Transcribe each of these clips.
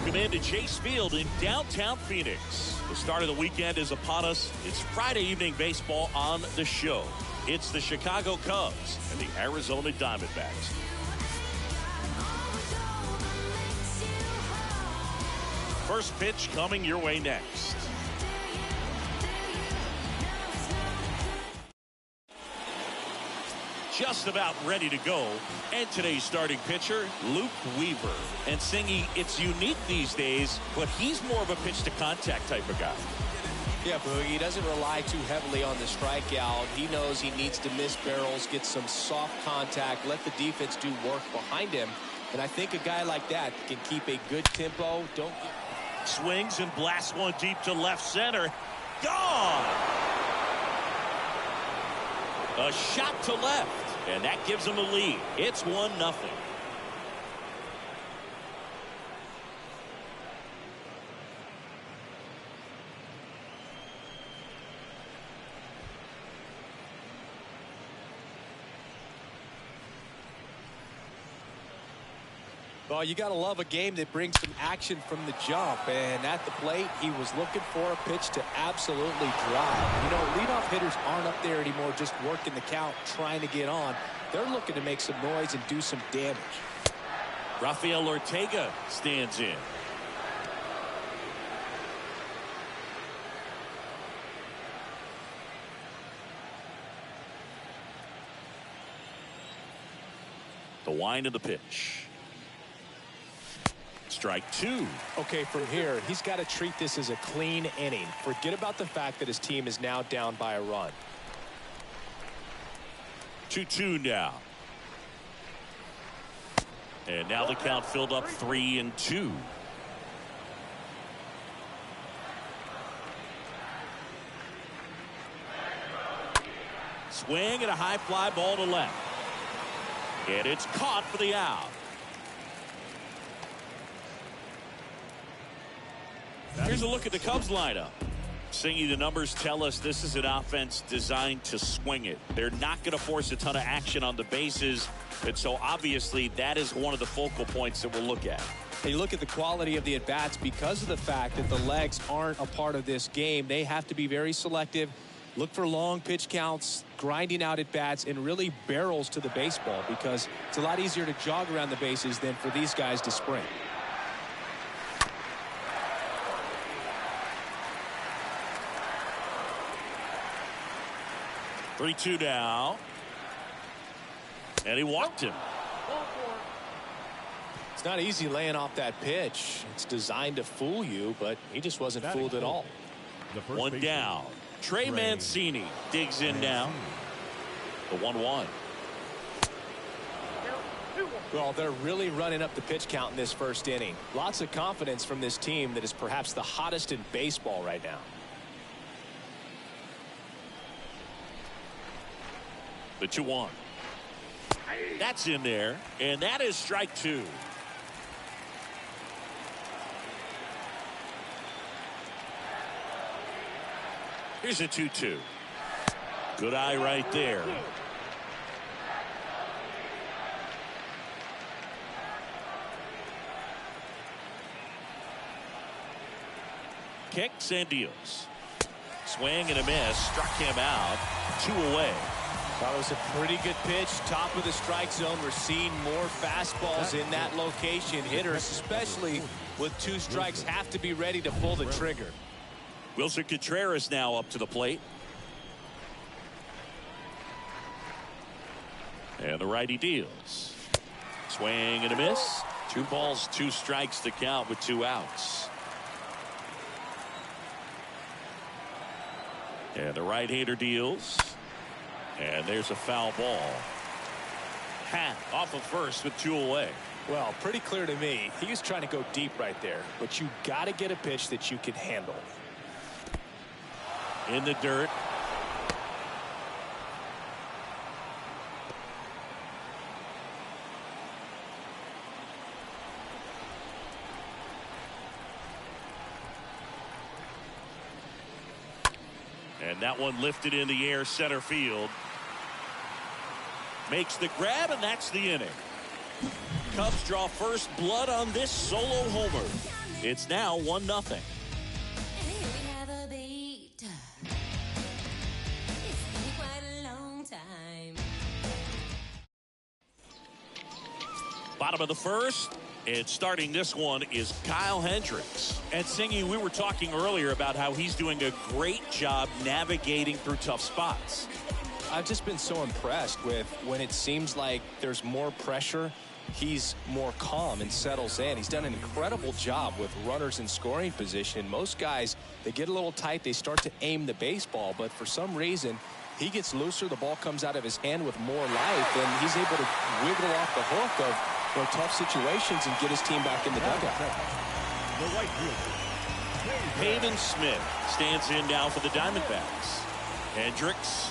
Welcome into Chase Field in downtown Phoenix. The start of the weekend is upon us. It's Friday evening baseball on the show. It's the Chicago Cubs and the Arizona Diamondbacks. First pitch coming your way next. Just about ready to go. And today's starting pitcher, Luke Weaver. And Singy, it's unique these days, but he's more of a pitch to contact type of guy. Yeah, Boogie, he doesn't rely too heavily on the strikeout. He knows he needs to miss barrels, get some soft contact, let the defense do work behind him. And I think a guy like that can keep a good tempo. Swings and blasts one deep to left center. Gone! A shot to left. And that gives them a lead. It's 1-0. Well, you got to love a game that brings some action from the jump. And at the plate, he was looking for a pitch to absolutely drive. You know, leadoff hitters aren't up there anymore just working the count, trying to get on. They're looking to make some noise and do some damage. Rafael Ortega stands in. The wind of the pitch. Strike two. Okay, from here, he's got to treat this as a clean inning. Forget about the fact that his team is now down by a run. 2-2 now. And now the count filled up 3-2. Swing and a high fly ball to left. And it's caught for the out. Here's a look at the Cubs lineup. Singy, the numbers tell us this is an offense designed to swing it. They're not going to force a ton of action on the bases. And so obviously that is one of the focal points that we'll look at. And you look at the quality of the at-bats because of the fact that the legs aren't a part of this game. They have to be very selective. Look for long pitch counts, grinding out at-bats, and really barrels to the baseball because it's a lot easier to jog around the bases than for these guys to sprint. 3-2 now. And he walked him. It's not easy laying off that pitch. It's designed to fool you, but he just wasn't fooled at all. One down. Trey Mancini digs in now. The 1-1. Well, they're really running up the pitch count in this first inning. Lots of confidence from this team that is perhaps the hottest in baseball right now. The 2-1. That's in there, and that is strike two. Here's a 2-2. Good eye right there. Kicks and deals. Swing and a miss. Struck him out. 2 away. That was a pretty good pitch. Top of the strike zone. We're seeing more fastballs in that location. Hitters, especially with 2 strikes, have to be ready to pull the trigger. Wilson Contreras now up to the plate. And the righty deals. Swing and a miss. 2 balls, 2 strikes to count with 2 outs. And the right-hander deals. And there's a foul ball. Hat off of first with 2 away. Well, pretty clear to me. He was trying to go deep right there. But you got to get a pitch that you can handle. In the dirt. And that one lifted in the air center field. Makes the grab, and that's the inning. Cubs draw first blood on this solo homer. It's now 1-0. Bottom of the first, and starting this one is Kyle Hendricks. And Singy, we were talking earlier about how he's doing a great job navigating through tough spots. I've just been so impressed with when it seems like there's more pressure, he's more calm and settles in. He's done an incredible job with runners in scoring position. Most guys, they get a little tight, they start to aim the baseball, but for some reason, he gets looser, the ball comes out of his hand with more life, and he's able to wiggle off the hook of tough situations and get his team back in the dugout. Pavin Smith stands in now for the Diamondbacks. Hendricks.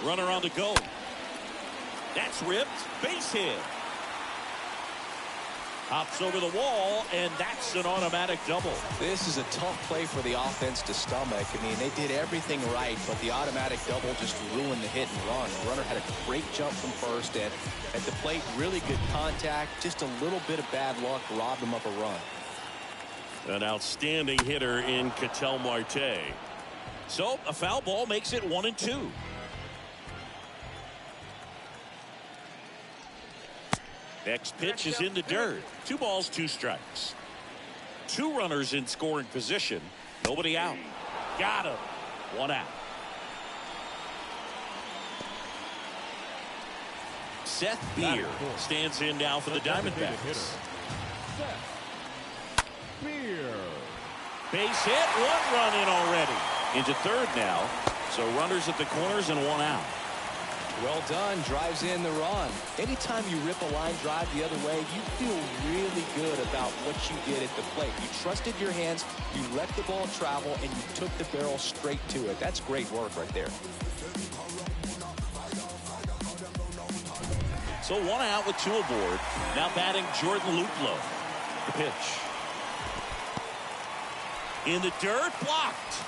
Runner on the go. That's ripped. Base hit. Hops over the wall, and that's an automatic double. This is a tough play for the offense to stomach. I mean, they did everything right, but the automatic double just ruined the hit and run. The runner had a great jump from first, and at the plate, really good contact. Just a little bit of bad luck robbed him of a run. An outstanding hitter in Ketel Marte. So a foul ball makes it 1-2. Next pitch is in the dirt. 2 balls, 2 strikes. 2 runners in scoring position. Nobody out. Got him. 1 out. Seth Beer stands in now for the Diamondbacks. Base hit. 1 run in already. Into third now. So runners at the corners and 1 out. Well done, drives in the run. Anytime you rip a line drive the other way, you feel really good about what you did at the plate. You trusted your hands, you let the ball travel, and you took the barrel straight to it. That's great work right there. So 1 out with 2 aboard. Now batting Jordan Luplow. The pitch. In the dirt, blocked.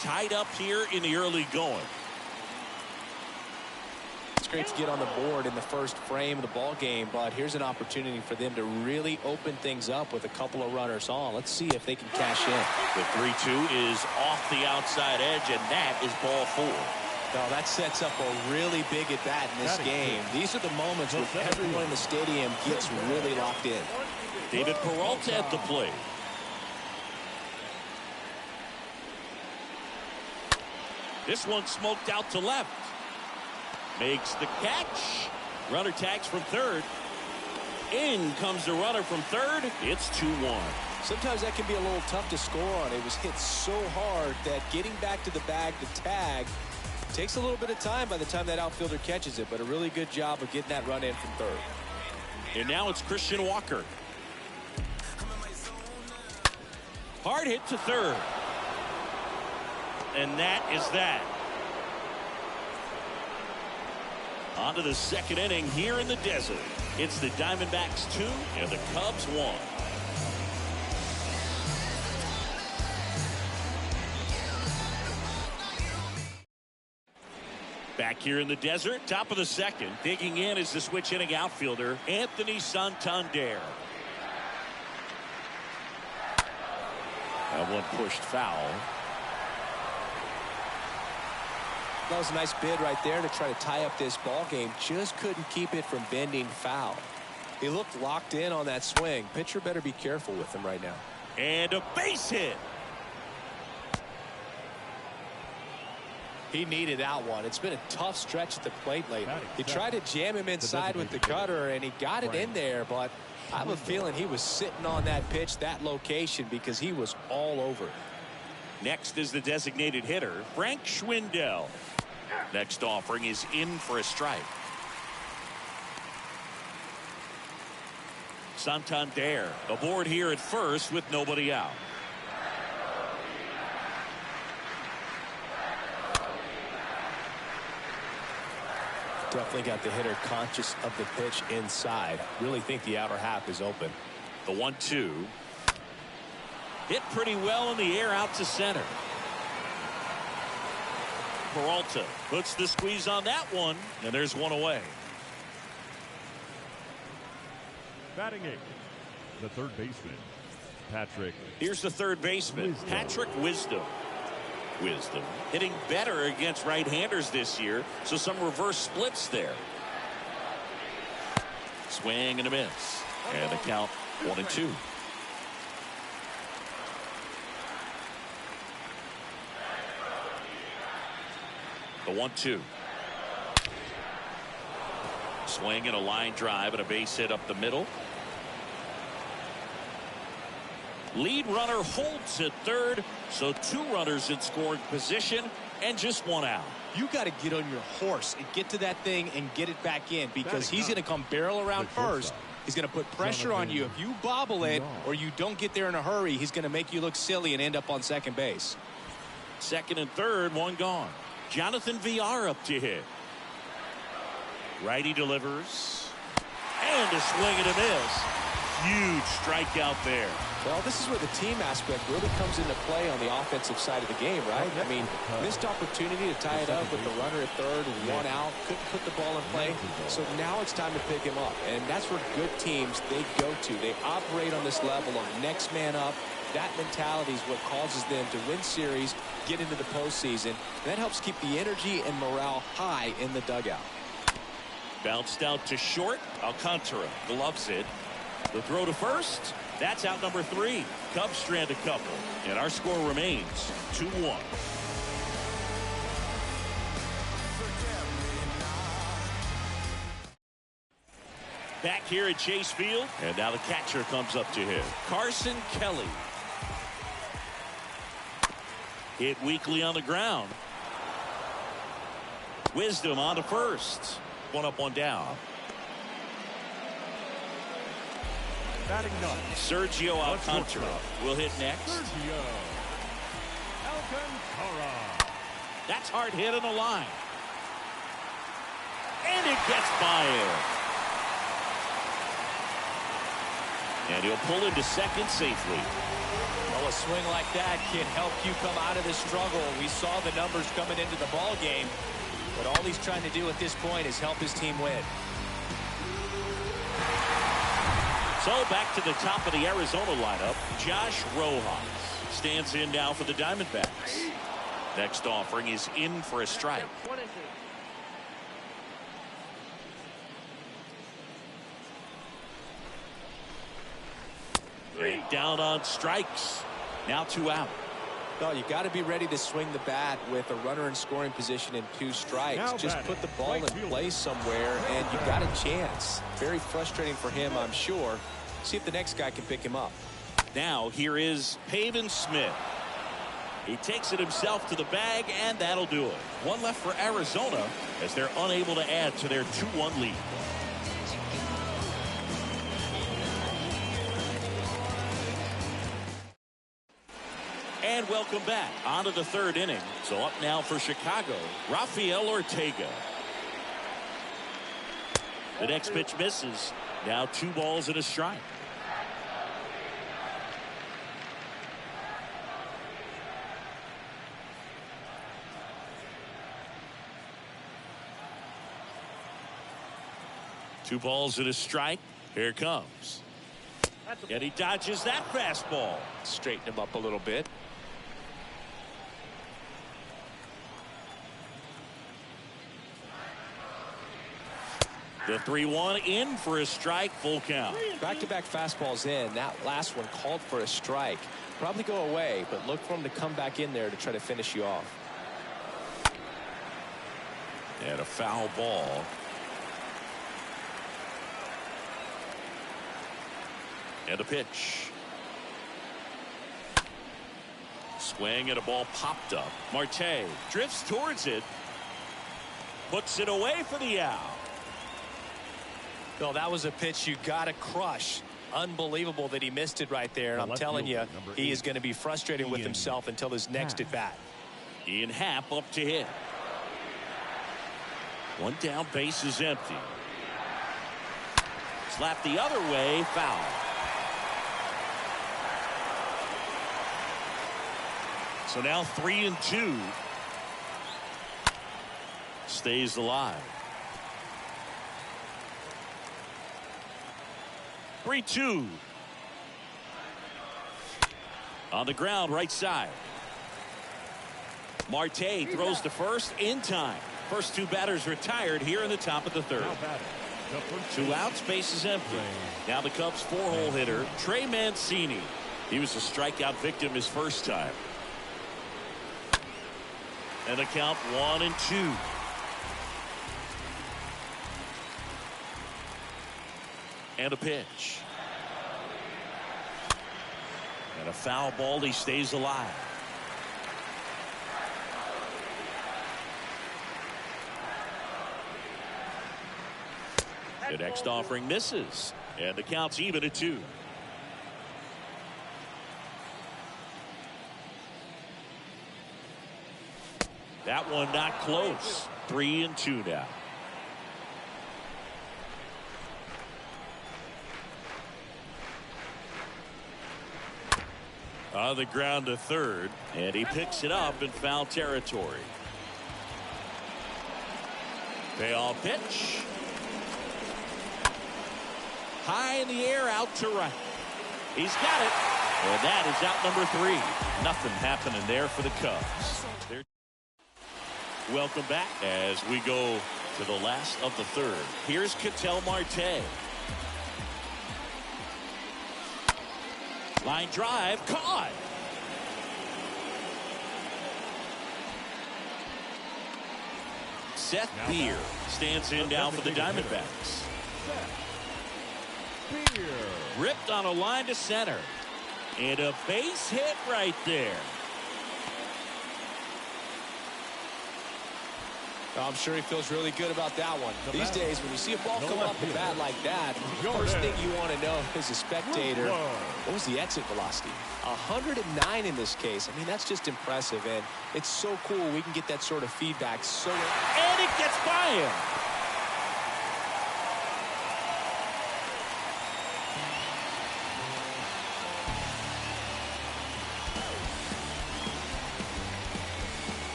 Tied up here in the early going. Great to get on the board in the first frame of the ball game, but here's an opportunity for them to really open things up with a couple of runners on. Let's see if they can cash in. The 3-2 is off the outside edge, and that is ball 4. Now that sets up a really big at bat in this game. These are the moments where everyone in the stadium gets really locked in. David Peralta at the plate. This one smoked out to left. Makes the catch. Runner tags from third. In comes the runner from third. It's 2-1. Sometimes that can be a little tough to score on. It was hit so hard that getting back to the bag to tag takes a little bit of time by the time that outfielder catches it, but a really good job of getting that run in from third. And now it's Christian Walker. Hard hit to third. And that is that. On to the second inning here in the desert. It's the Diamondbacks 2 and the Cubs 1. Back here in the desert, top of the second. Digging in is the switch hitting outfielder, Anthony Santander. That one pushed foul. That was a nice bid right there to try to tie up this ball game. Just couldn't keep it from bending foul. He looked locked in on that swing. Pitcher better be careful with him right now. And a base hit. He needed that one. It's been a tough stretch at the plate lately. He tried to jam him inside with the cutter, and he got it in there, but I have a feeling he was sitting on that pitch, that location, because he was all over it. Next is the designated hitter, Frank Schwindel. Next offering is in for a strike. Santander aboard here at first with nobody out. Definitely got the hitter conscious of the pitch inside. Really think the outer half is open. The 1-2. Hit pretty well in the air out to center. Peralta puts the squeeze on that one, and there's one away. Batting eighth, the third baseman, Patrick. Here's the third baseman, Patrick Wisdom. Wisdom hitting better against right-handers this year, so some reverse splits there. Swing and a miss, and the count 1-2. The 1-2. Swing and a line drive and a base hit up the middle. Lead runner holds at third, so 2 runners in scoring position and just 1 out. You got to get on your horse and get to that thing and get it back in, because he's going to come barrel around first. He's going to put pressure on you. If you bobble it or you don't get there in a hurry, he's going to make you look silly and end up on second base. Second and third, 1 gone. Jonathan Villar up to hit. Righty delivers. And a swing and a miss. Huge strikeout there. Well, this is where the team aspect really comes into play on the offensive side of the game, right? I mean, missed opportunity to tie it up with the runner at third, 1 out, couldn't put the ball in play. So now it's time to pick him up. And that's where good teams, they go to. They operate on this level of next man up. That mentality is what causes them to win series, get into the postseason. And that helps keep the energy and morale high in the dugout. Bounced out to short. Alcantara gloves it. The throw to first. That's out number 3. Cubs strand a couple. And our score remains 2-1. Back here at Chase Field. And now the catcher comes up to him. Carson Kelly. Hit weakly on the ground. Wisdom on to first. 1 up, 1 down. Batting ninth, Sergio Alcantara will hit next. Sergio Alcantara. That's hard hit on the line. And it gets by him. And he'll pull into second safely. Well, a swing like that can help you come out of the struggle. We saw the numbers coming into the ball game, but all he's trying to do at this point is help his team win. So back to the top of the Arizona lineup. Josh Rojas stands in now for the Diamondbacks. Next offering is in for a strike. Down on strikes. Now 2 out. Well, you got to be ready to swing the bat with a runner in scoring position and 2 strikes. Now just batting, put the ball in play somewhere and you got a chance. Very frustrating for him, I'm sure. See if the next guy can pick him up. Now here is Pavin Smith. He takes it himself to the bag, and that'll do it. 1 left for Arizona as they're unable to add to their 2-1 lead. And welcome back. On to the 3rd inning. So up now for Chicago, Rafael Ortega. The next pitch misses. Now 2 balls and a strike. Two balls and a strike. Here it comes. And he dodges that fastball. Straighten him up a little bit. The 3-1 in for a strike, full count. Back-to-back fastballs in. That last one called for a strike. Probably go away, but look for him to come back in there to try to finish you off. And a foul ball. And a pitch. Swing and a ball popped up. Marte drifts towards it. Puts it away for the out. Well, that was a pitch you got to crush. Unbelievable that he missed it right there. And I'm telling you, he is going to be frustrated with himself until his next at bat. Ian Happ up to hit. 1 down, base is empty. Slap the other way, foul. So now 3-2. stays alive. 3-2. On the ground, right side. Marte throws to first in time. First two batters retired here in the top of the third. Two outs, base is empty. Now the Cubs four-hole hitter, Trey Mancini. He was a strikeout victim his first time. And the count 1-2. And a pitch. And a foul ball. He stays alive. The next offering misses. And the count's even at 2. That one not close. 3-2 now. On the ground to third, and he picks it up in foul territory. Payoff pitch. High in the air, out to right. He's got it. And that is out number 3. Nothing happening there for the Cubs. Welcome back as we go to the last of the third. Here's Ketel Marte. Line drive, caught. Seth Beer stands in down for the Diamondbacks. Ripped on a line to center. And a base hit right there. I'm sure he feels really good about that one. These days, when you see a ball come up and bat like that, the first thing you want to know as a spectator, what was the exit velocity? 109 in this case. I mean, that's just impressive, and it's so cool we can get that sort of feedback. And it gets by him.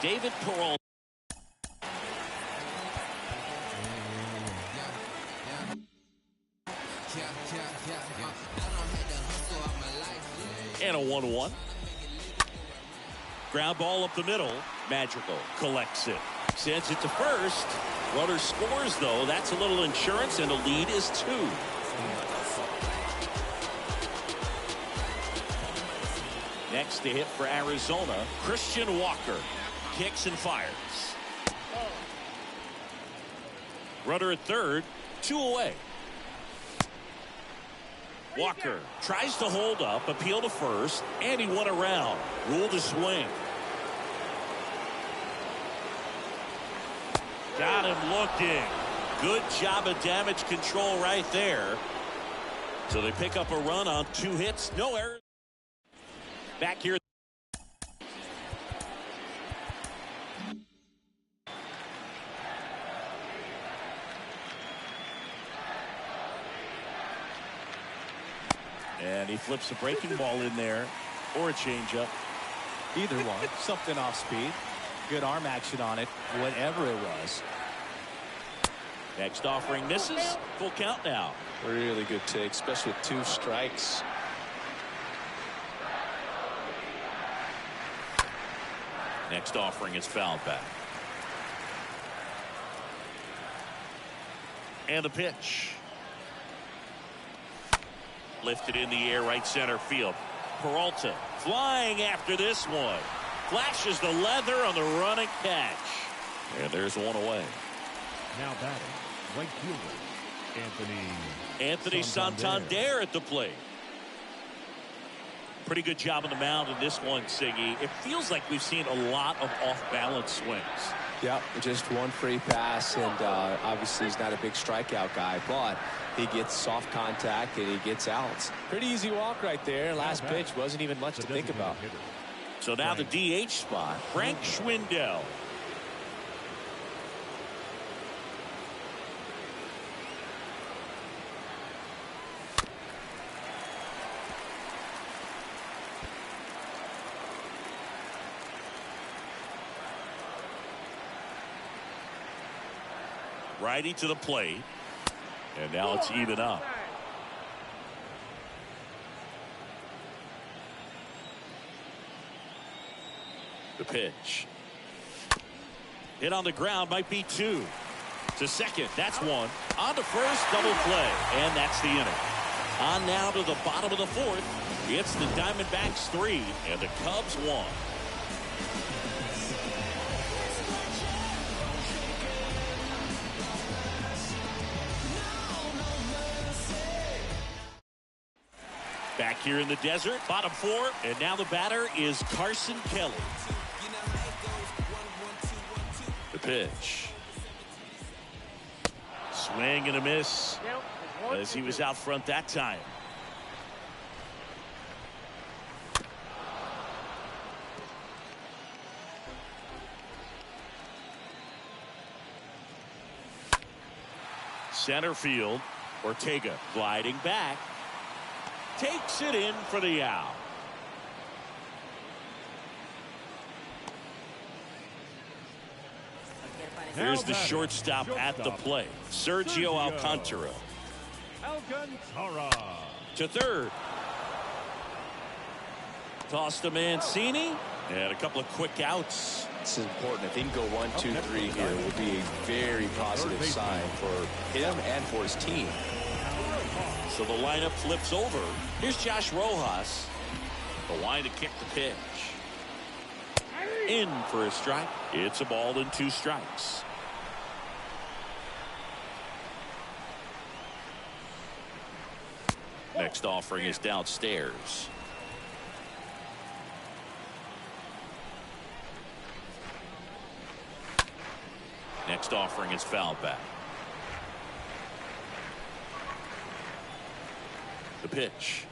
David Peralta. And a 1-1. Ground ball up the middle. Magical collects it. Sends it to first. Runner scores, though. That's a little insurance, and the lead is 2. Next to hit for Arizona, Christian Walker. Kicks and fires. Runner at third, 2 away. Walker tries to hold up, appeal to first, and he went around. Ruled to swing. Got him looking. Good job of damage control right there. So they pick up a run on 2 hits, no errors. Back here. And he flips a breaking ball in there, or a changeup. Either one. Something off speed. Good arm action on it, whatever it was. Next offering misses. Full count now. Really good take, especially with 2 strikes. Next offering is fouled back. And the pitch. Lifted in the air, right center field. Peralta flying after this one. Flashes the leather on the running catch. And there's 1 away. Now batting, right fielder, Anthony Santander at the plate. Pretty good job on the mound in this one, Siggy. It feels like we've seen a lot of off-balance swings. Yep, just 1 free pass, and obviously he's not a big strikeout guy, but he gets soft contact and he gets outs. Pretty easy walk right there. Last pitch wasn't even much to think about. So now the DH spot, Frank Schwindel. Righty to the plate. And now it's even up. The pitch. Hit on the ground, might be 2. To second, that's 1. On to first, double play. And that's the inning. On now to the bottom of the 4th. It's the Diamondbacks 3 and the Cubs 1. Back here in the desert, bottom 4, and now the batter is Carson Kelly. The pitch. Swing and a miss as he was out front that time. Center field, Ortega gliding back. Takes it in for the out. Here's the shortstop at the plate, Sergio Alcantara. To third. Toss to Mancini. And a couple of quick outs. This is important. If he can go 1, 2, 3 here, it would be a very positive sign for him and for his team. So the lineup flips over. Here's Josh Rojas. The line to kick the pitch. In for a strike. It's a ball and 2 strikes. Next offering is downstairs. Next offering is fouled back. The pitch.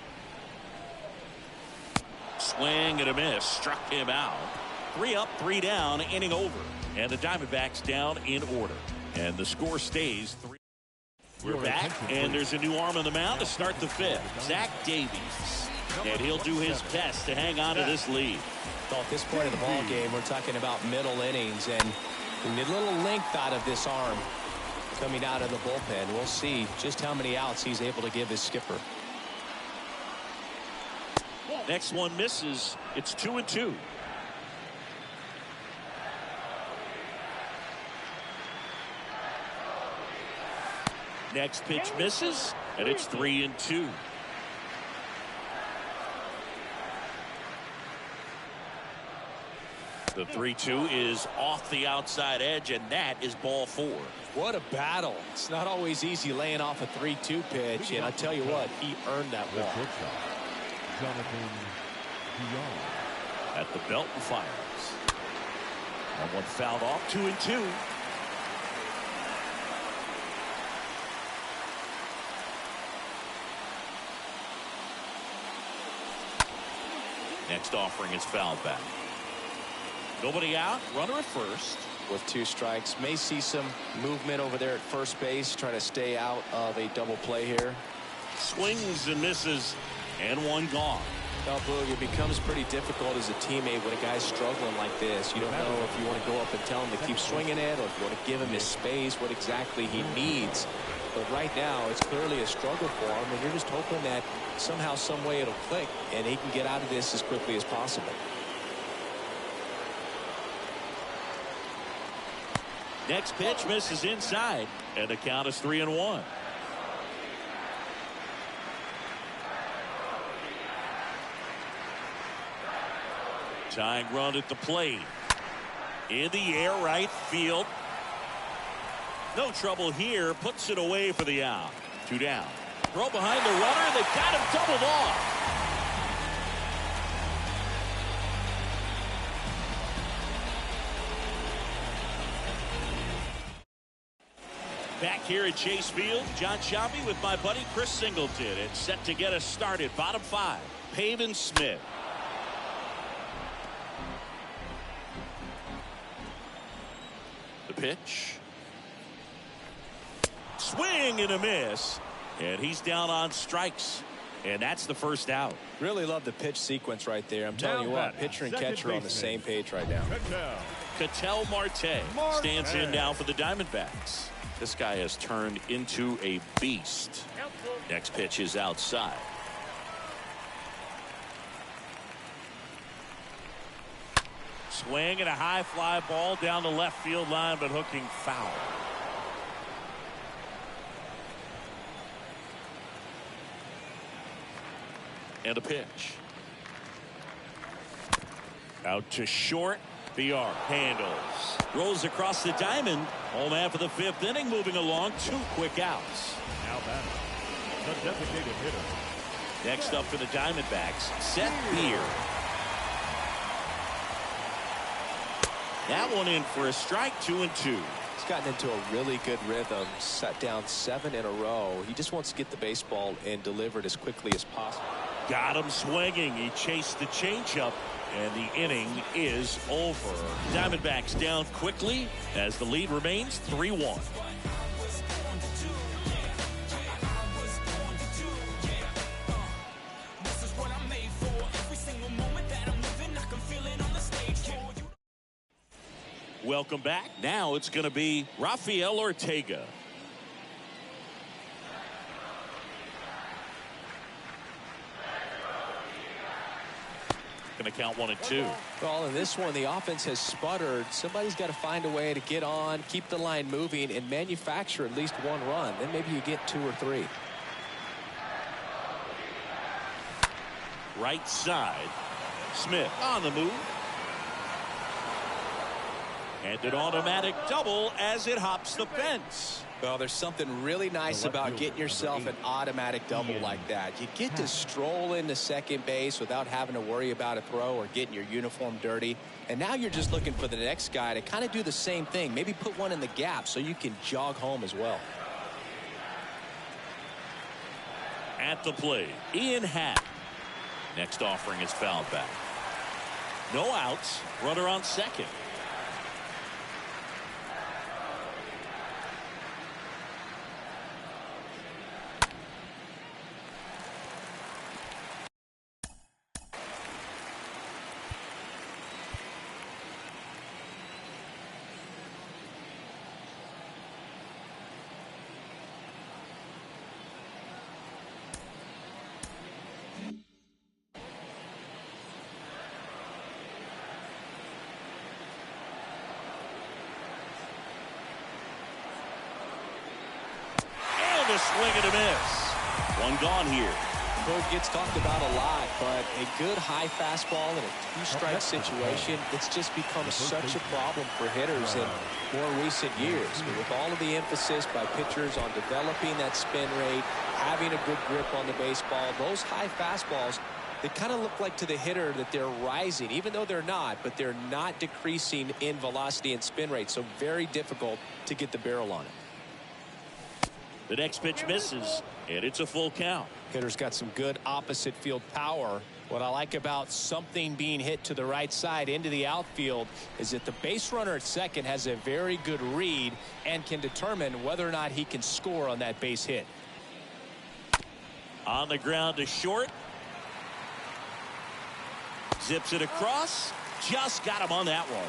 Swing and a miss. Struck him out. 3 up, 3 down, inning over. And the Diamondbacks down in order. And the score stays 3. We're back, and there's a new arm on the mound to start the 5th. Zach Davies. And he'll do his best to hang on to this lead. Well, at this point of the ball game, we're talking about middle innings, and we need a little length out of this arm coming out of the bullpen. We'll see just how many outs he's able to give his skipper. Next one misses. It's 2-2. Next pitch misses, and it's 3-2. The 3-2 is off the outside edge, and that is ball 4. What a battle. It's not always easy laying off a 3-2 pitch, and I tell you what, he earned that ball. At the belt and fires. And one fouled off, 2-2. Next offering is fouled back. Nobody out, runner at first. With 2 strikes, may see some movement over there at first base, trying to stay out of a double play here. Swings and misses, and one gone. Now, Boog, it becomes pretty difficult as a teammate when a guy's struggling like this. You don't know if you want to go up and tell him to keep swinging it, or if you want to give him his space, what exactly he needs. But right now, it's clearly a struggle for him, and you're just hoping that somehow, some way it'll click, and he can get out of this as quickly as possible. Next pitch misses inside, and the count is 3-1. Tying run at the plate. In the air, right field. No trouble here. Puts it away for the out. 2 down. Throw behind the runner. They've got him doubled off. Back here at Chase Field, John Sciambi with my buddy Chris Singleton. It's set to get us started. Bottom 5. Pavin Smith. The pitch. Swing and a miss. And he's down on strikes. And that's the first out. Really love the pitch sequence right there. I'm telling you what, pitcher and catcher are on the same page right now. Ketel Marte stands in now for the Diamondbacks. This guy has turned into a beast. Next pitch is outside. Swing and a high fly ball down the left field line, but hooking foul. And a pitch. Out to short. VR handles. Rolls across the diamond. Home half of the fifth inning, moving along. 2 quick outs. Now batting, the designated hitter. Next up for the Diamondbacks, Seth Beer. That one in for a strike. 2-2. He's gotten into a really good rhythm. Set down 7 in a row. He just wants to get the baseball and deliver it as quickly as possible. Got him swinging. He chased the changeup, and the inning is over. Diamondbacks down quickly as the lead remains 3-1. Welcome back. Now it's going to be Rafael Ortega. Going to count 1 and 2. Well, in this one, the offense has sputtered. Somebody's got to find a way to get on, keep the line moving, and manufacture at least 1 run. Then maybe you get 2 or 3. Right side. Smith on the move. And an automatic double as it hops the fence. Well, there's something really nice about getting yourself an automatic double like that. You get to stroll into second base without having to worry about a throw or getting your uniform dirty. And now you're just looking for the next guy to kind of do the same thing. Maybe put one in the gap so you can jog home as well. At the plate, Ian Happ. Next offering is fouled back. No outs. Runner on second. A swing and a miss. 1 gone here. Boog gets talked about a lot, but a good high fastball in a 2-strike situation, it's just become such a problem for hitters in more recent years. But with all of the emphasis by pitchers on developing that spin rate, having a good grip on the baseball, those high fastballs, they kind of look like to the hitter that they're rising, even though they're not, but they're not decreasing in velocity and spin rate. So very difficult to get the barrel on it. The next pitch misses, and it's a full count. Hitter's got some good opposite field power. What I like about something being hit to the right side into the outfield is that the base runner at second has a very good read and can determine whether or not he can score on that base hit. On the ground to short. Zips it across. Just got him on that one.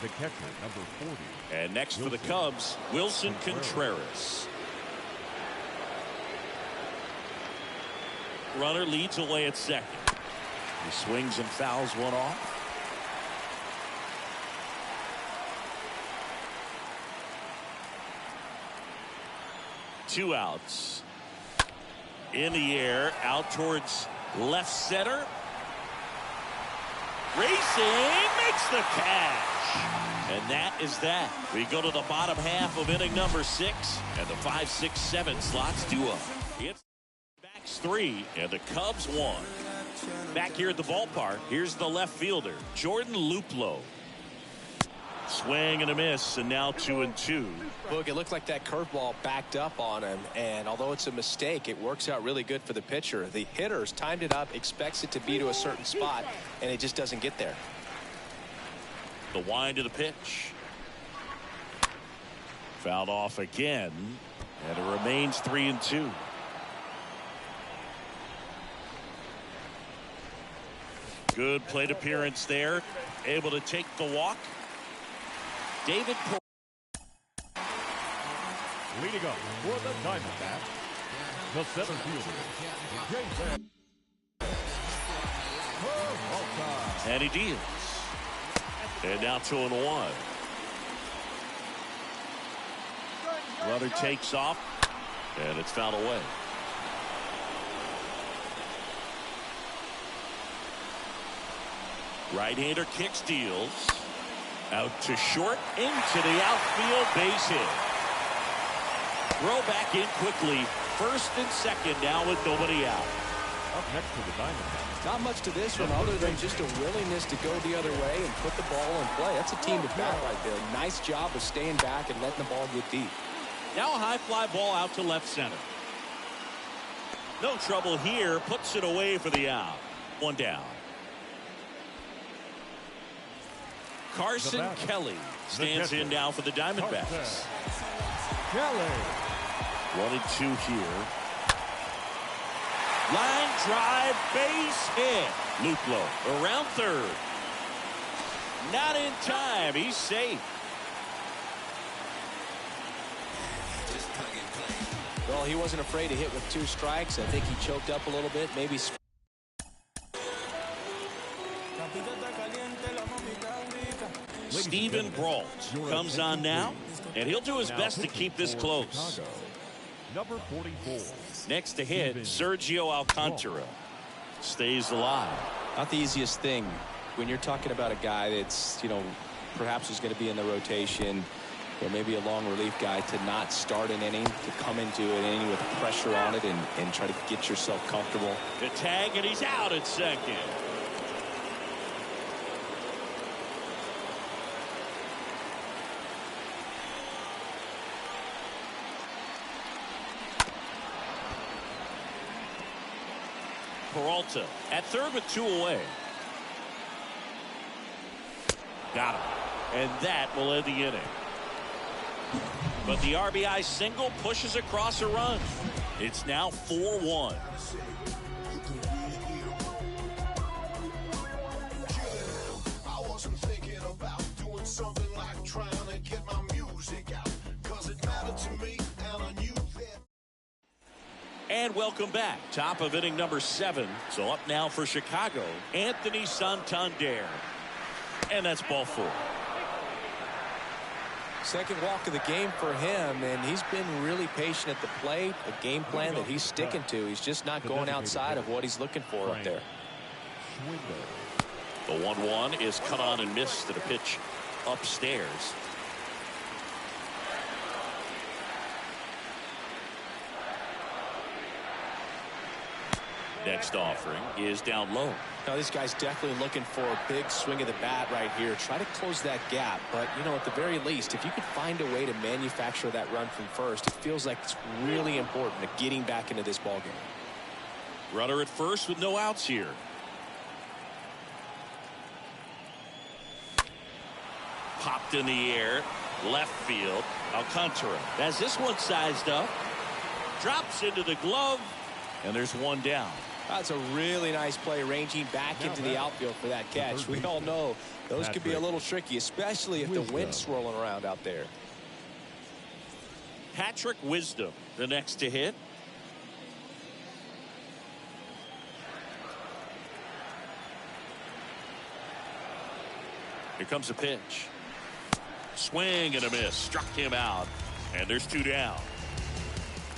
The catcher, number 40. And next for the Cubs, Wilson Contreras. Runner leads away at second. He swings and fouls one off. Two outs. In the air, out towards left center. Racing, makes the catch. And that is that. We go to the bottom half of inning number 6, and the 5, 6, 7 slots do up. It's backs 3, and the Cubs 1. Back here at the ballpark, here's the left fielder, Jordan Luplow. Swing and a miss, and now 2-2. Boog, it looked like that curveball backed up on him, and although it's a mistake, it works out really good for the pitcher. The hitter's timed it up, expects it to be to a certain spot, and it just doesn't get there. The wind of the pitch. Fouled off again, and it remains 3-2. Good plate appearance there. Able to take the walk. David Leading up for the Diamondbacks, the center fielder, Jason Peralta. and he deals. And now 2-1. Runner takes off, and it's fouled away. Right-hander kicks, deals. Out to short, into the outfield, base hit. Throw back in quickly. First and second now with nobody out. Up next to the Diamondbacks. Not much to this one other than just a willingness to go the other way and put the ball in play. That's a team to bat right there. Nice job of staying back and letting the ball get deep. Now a high fly ball out to left center. No trouble here. Puts it away for the out. One down. Carson Kelly stands in now for the Diamondbacks. Kelly. 1-2 here. Line drive, base hit. Luplow around third. Not in time. He's safe. Well, he wasn't afraid to hit with 2 strikes. I think he choked up a little bit. Maybe. Steven Brault comes on now, and he'll do his best to keep this close. Number 44. Next to hit, Sergio Alcantara stays alive. Not the easiest thing when you're talking about a guy that's, perhaps is going to be in the rotation, or maybe a long relief guy, to not start an inning, to come into an inning with pressure on it and try to get yourself comfortable. The tag, and he's out at second. Peralta at third with 2 away. Got him. And that will end the inning. But the RBI single pushes across a run. It's now 4-1. I wasn't thinking about doing something like trying to get my music out, 'cause it mattered to me and I knew that. And welcome back. Top of inning number 7. So up now for Chicago, Anthony Santander. And that's ball 4. Second walk of the game for him, and he's been really patient at the plate. A game plan that he's sticking to. He's just not going outside of what he's looking for up there. The 1-1 is cut on and missed at a pitch upstairs. Next offering is down low. Now this guy's definitely looking for a big swing of the bat right here. Try to close that gap. But, at the very least, if you could find a way to manufacture that run from first, it feels like it's really important to getting back into this ballgame. Runner at first with no outs here. Popped in the air. Left field. Alcantara has this one sized up. Drops into the glove. And there's one down. That's a really nice play, ranging back into the outfield for that catch. We all know those could be a little tricky, especially if the wind's swirling around out there. Patrick Wisdom, the next to hit. Here comes a pitch. Swing and a miss. Struck him out. And there's 2 down.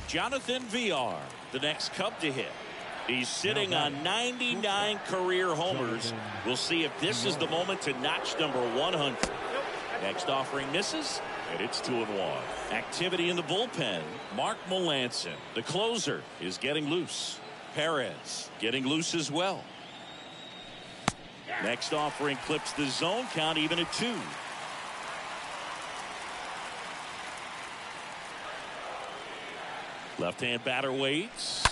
Jonathan Villar, the next Cub to hit. He's sitting on 99 career homers. We'll see if this is the moment to notch number 100. Next offering misses, and it's 2-1. Activity in the bullpen. Mark Melancon, the closer, is getting loose. Perez getting loose as well. Next offering clips the zone count even at 2. Left-hand batter waits.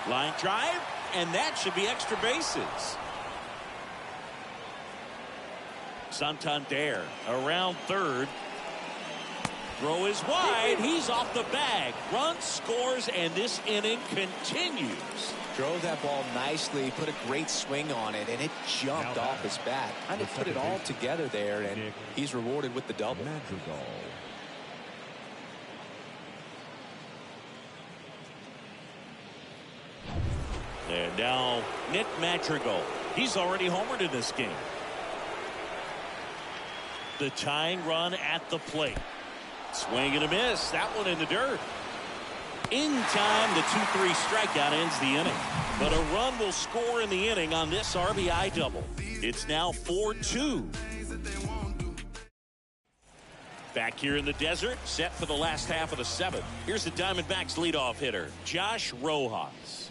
Line drive, and that should be extra bases. Santander around third. Throw is wide. He's off the bag. Run, scores, and this inning continues. Drove that ball nicely, put a great swing on it, and it jumped off his bat. Kind of put it all together there, and he's rewarded with the double. Madrigal. And now Nick Madrigal. He's already homered in this game. The tying run at the plate. Swing and a miss. That one in the dirt. In time, the 2-3 strikeout ends the inning. But a run will score in the inning on this RBI double. It's now 4-2. Back here in the desert, set for the last half of the seventh. Here's the Diamondbacks leadoff hitter, Josh Rojas.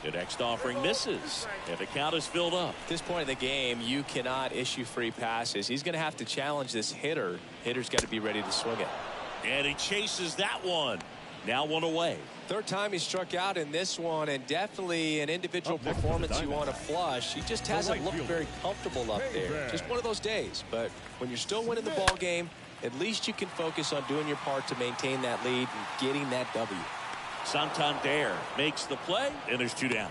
The next offering misses, and the count is filled up. At this point in the game, you cannot issue free passes. He's going to have to challenge this hitter. Hitter's got to be ready to swing it. And he chases that one. Now one away. Third time he struck out in this one, and definitely an individual performance you want to flush. He just hasn't looked very comfortable up there. Just one of those days. But when you're still winning the ball game, at least you can focus on doing your part to maintain that lead and getting that W. Santander makes the play, and there's two down.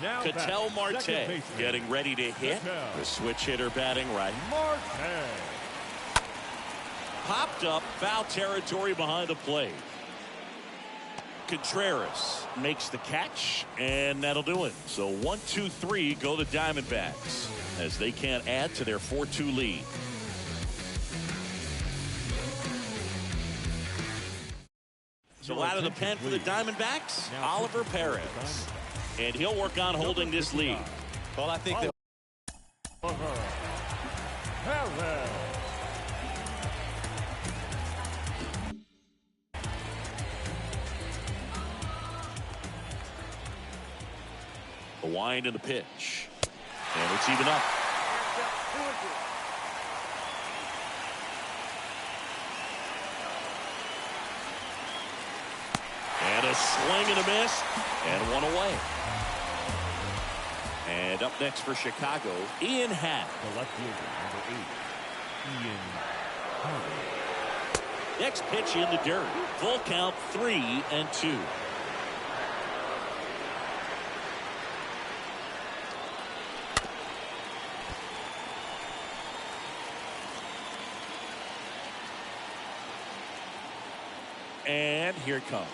Now Ketel Marte getting ready to hit. The switch hitter batting right. Marte. Popped up, foul territory behind the plate. Contreras makes the catch, and that'll do it. So 1-2-3 go the Diamondbacks as they can't add to their 4-2 lead. So out of the pen for the Diamondbacks, Oliver Perez. And he'll work on holding this lead. Well, I think that Perez. The wind and the pitch. And it's even up. And a swing and a miss, and one away. And up next for Chicago, Ian Happ. The left fielder, number 8, Ian Happ. Next pitch in the dirt. Full count, 3-2. And here it comes.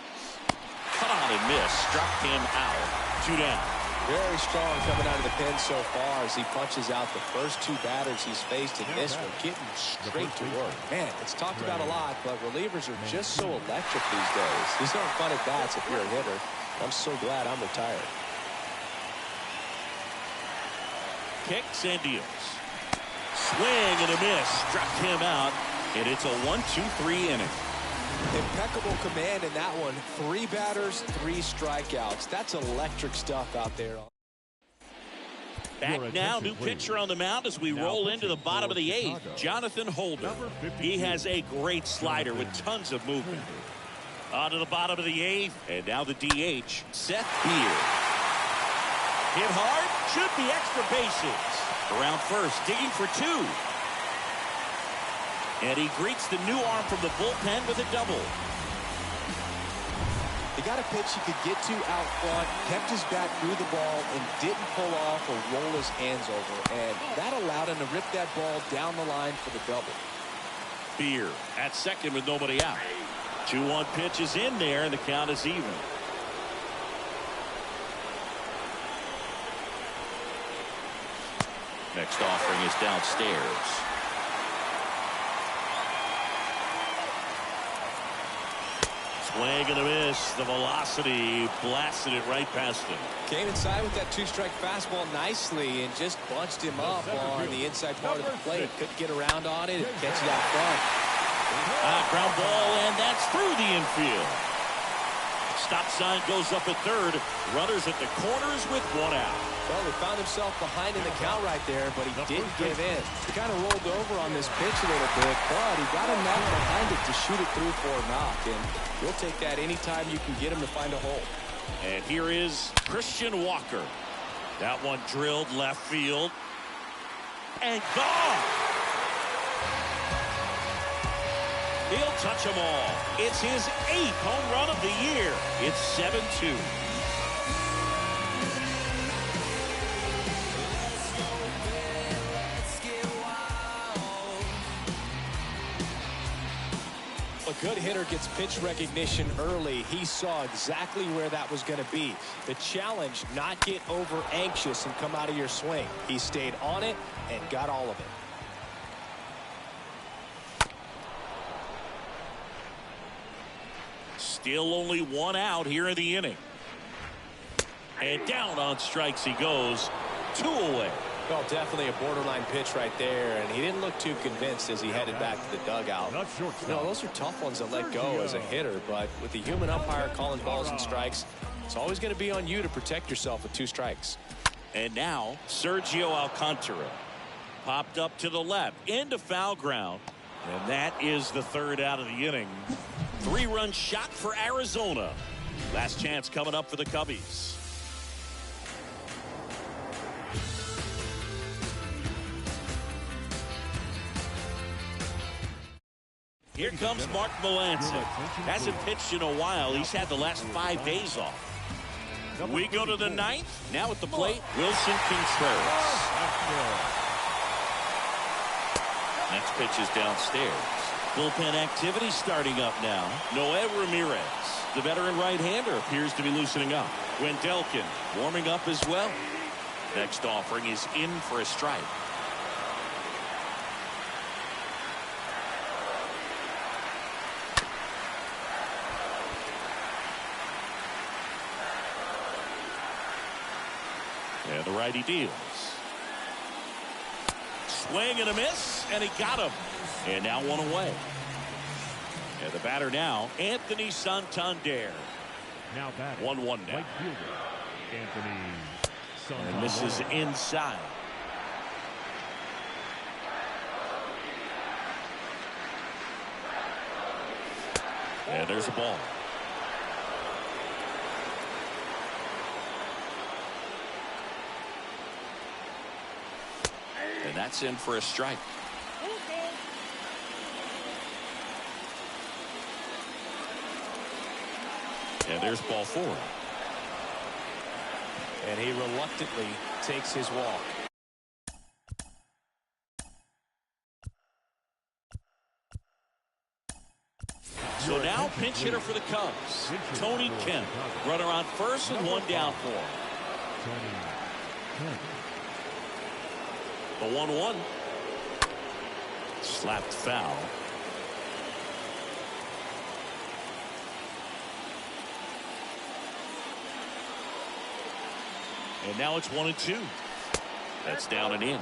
Cut on and miss. Struck him out. 2 down. very strong coming out of the pen so far as he punches out the first two batters he's faced in this one, getting straight to work. Man, it's talked about a lot, but relievers are just so electric these days. These aren't fun at bats if you're a hitter. I'm so glad I'm retired. Kicks and deals. Swing and a miss. Struck him out, and it's a 1-2-3 inning. Impeccable command in that one. 3 batters, 3 strikeouts. That's electric stuff out there. Back now, new pitcher on the mound as we roll into the bottom of the 8th. Jonathan Holder. He has a great slider with tons of movement. On to the bottom of the 8th, and now the DH, Seth Beer. Hit hard, should be extra bases. Around first, digging for 2. And he greets the new arm from the bullpen with a double. He got a pitch he could get to out front, kept his bat through the ball, and didn't pull off or roll his hands over. And that allowed him to rip that ball down the line for the double. Beer at second with nobody out. 2-1 pitch is in there, and the count is even. Next offering is downstairs. Swing and a miss. The velocity blasted it right past him. Came inside with that 2-strike fastball nicely and just bunched him up on the inside part of the plate. Couldn't get around on it and catch it out front. Ground ball, and that's through the infield. Stop sign goes up at third. Runners at the corners with 1 out. Well, he found himself behind in the count right there, but he didn't give in. He kind of rolled over on this pitch a little bit, but he got enough behind it to shoot it through for a knock, and you'll take that anytime you can get him to find a hole. And here is Christian Walker. That one drilled left field. And gone. He'll touch them all. It's his 8th home run of the year. It's 7-2. A good hitter gets pitch recognition early. He saw exactly where that was going to be. The challenge, not get over anxious and come out of your swing. He stayed on it and got all of it. Still only 1 out here in the inning. And down on strikes he goes. 2 away. Well, definitely a borderline pitch right there, and he didn't look too convinced as he headed back to the dugout. No, those are tough ones to let go as a hitter, but with the human umpire calling balls and strikes, it's always going to be on you to protect yourself with 2 strikes. And now Sergio Alcantara popped up to the left into foul ground, and that is the 3rd out of the inning. 3-run shot for Arizona. Last chance coming up for the Cubbies. Here comes Mark Melancon. Hasn't pitched in a while. He's had the last 5 days off. We go to the 9th. Now at the plate, Wilson Contreras. Next pitch is downstairs. Bullpen activity starting up now. Noé Ramirez, the veteran right-hander, appears to be loosening up. Wendelken warming up as well. Next offering is in for a strike. And the righty deals. Swing and a miss, and he got him. And now 1 away. And the batter now, Anthony Santander. Now batting. 1-1 now. Right fielder, Anthony Santander. And this is inside. And there's a ball. And that's in for a strike. And there's ball 4. And he reluctantly takes his walk. So now pinch hitter for the Cubs, Tony Kemp. Runner on first and 1 down for him. The 1-1. Slapped foul. And now it's 1-2. That's down and in.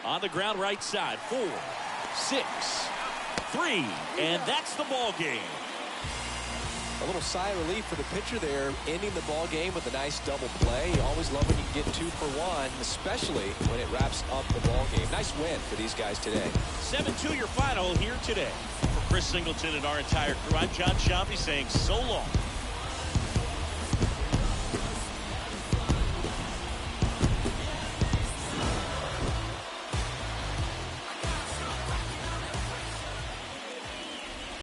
On the ground right side. 4, 6, 3, and that's the ball game. A little sigh of relief for the pitcher there, ending the ball game with a nice double play. You always love when you can get 2 for 1, especially when it wraps up the ball game. Nice win for these guys today. 7-2 your final here today. For Chris Singleton and our entire crew, I'm John Sciambi saying so long.